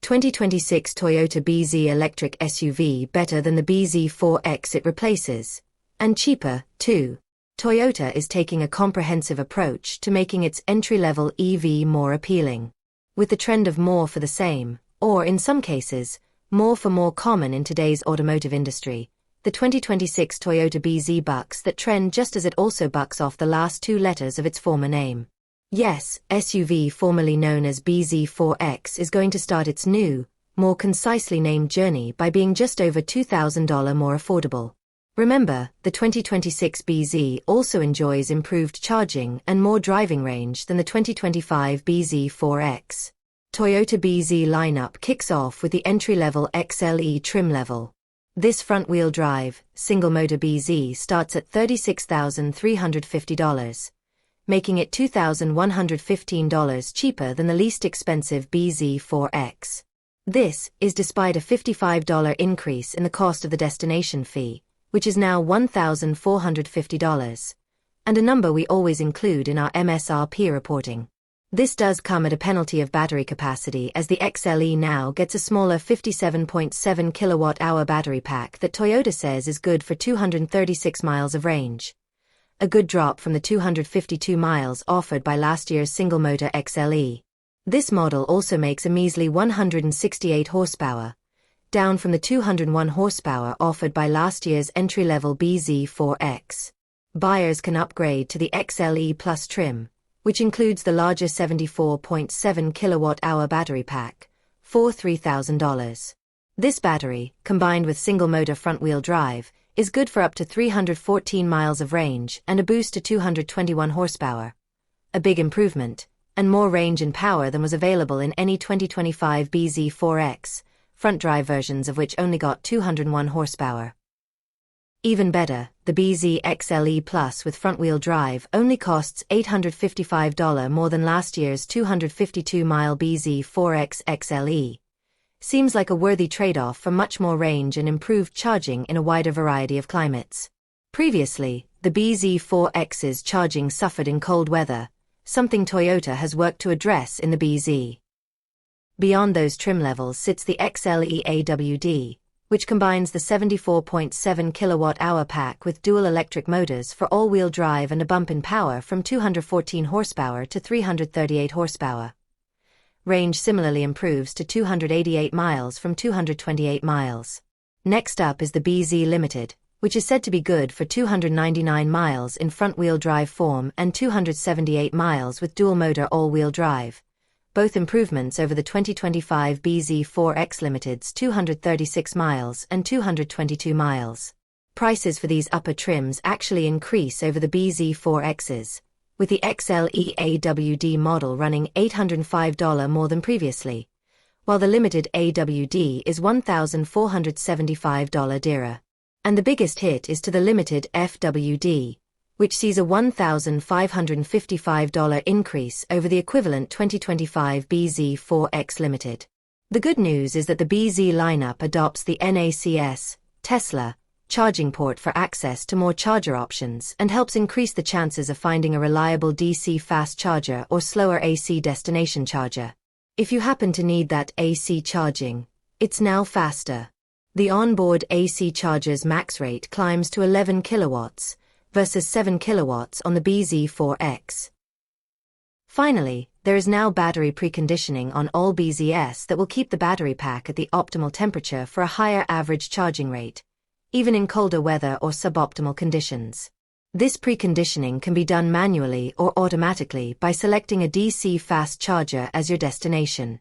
2026 Toyota bZ electric SUV better than the bZ4X it replaces? And cheaper, too. Toyota is taking a comprehensive approach to making its entry-level EV more appealing. With the trend of more for the same, or in some cases, more for more common in today's automotive industry, the 2026 Toyota bZ bucks that trend just as it also bucks off the last two letters of its former name. Yes, SUV formerly known as bZ4X is going to start its new, more concisely named journey by being just over $2,000 more affordable. Remember, the 2026 bZ also enjoys improved charging and more driving range than the 2025 bZ4X. Toyota bZ lineup kicks off with the entry-level XLE trim level. This front-wheel drive, single-motor bZ starts at $36,350. Making it $2,115 cheaper than the least expensive bZ4X. This is despite a $55 increase in the cost of the destination fee, which is now $1,450, and a number we always include in our MSRP reporting. This does come at a penalty of battery capacity, as the XLE now gets a smaller 57.7 kilowatt-hour battery pack that Toyota says is good for 236 miles of range. A good drop from the 252 miles offered by last year's single-motor XLE. This model also makes a measly 168 horsepower, down from the 201 horsepower offered by last year's entry-level bZ4X. Buyers can upgrade to the XLE Plus trim, which includes the larger 74.7 kilowatt-hour battery pack, for $3,000. This battery, combined with single-motor front-wheel drive, is good for up to 314 miles of range and a boost to 221 horsepower. A big improvement, and more range and power than was available in any 2025 bZ4X, front-drive versions of which only got 201 horsepower. Even better, the bZ XLE Plus with front-wheel drive only costs $855 more than last year's 252-mile bZ4X XLE. Seems like a worthy trade-off for much more range and improved charging in a wider variety of climates. Previously, the bZ4X's charging suffered in cold weather, something Toyota has worked to address in the bZ. Beyond those trim levels sits the XLE AWD, which combines the 74.7 kilowatt-hour pack with dual electric motors for all-wheel drive and a bump in power from 214 horsepower to 338 horsepower. Range similarly improves to 288 miles from 228 miles. Next up is the bZ Limited, which is said to be good for 299 miles in front-wheel drive form and 278 miles with dual-motor all-wheel drive, both improvements over the 2025 bZ4X Limited's 236 miles and 222 miles. Prices for these upper trims actually increase over the bZ4X's, with the XLE AWD model running $805 more than previously, while the limited AWD is $1,475 dearer. And the biggest hit is to the limited FWD, which sees a $1,555 increase over the equivalent 2025 bZ4X Limited. The good news is that the bZ lineup adopts the NACS, Tesla, charging port for access to more charger options and helps increase the chances of finding a reliable DC fast charger or slower AC destination charger. If you happen to need that AC charging, it's now faster. The onboard AC charger's max rate climbs to 11 kilowatts versus 7 kilowatts on the bZ4X. Finally, there is now battery preconditioning on all bZs that will keep the battery pack at the optimal temperature for a higher average charging rate, even in colder weather or suboptimal conditions. This preconditioning can be done manually or automatically by selecting a DC fast charger as your destination.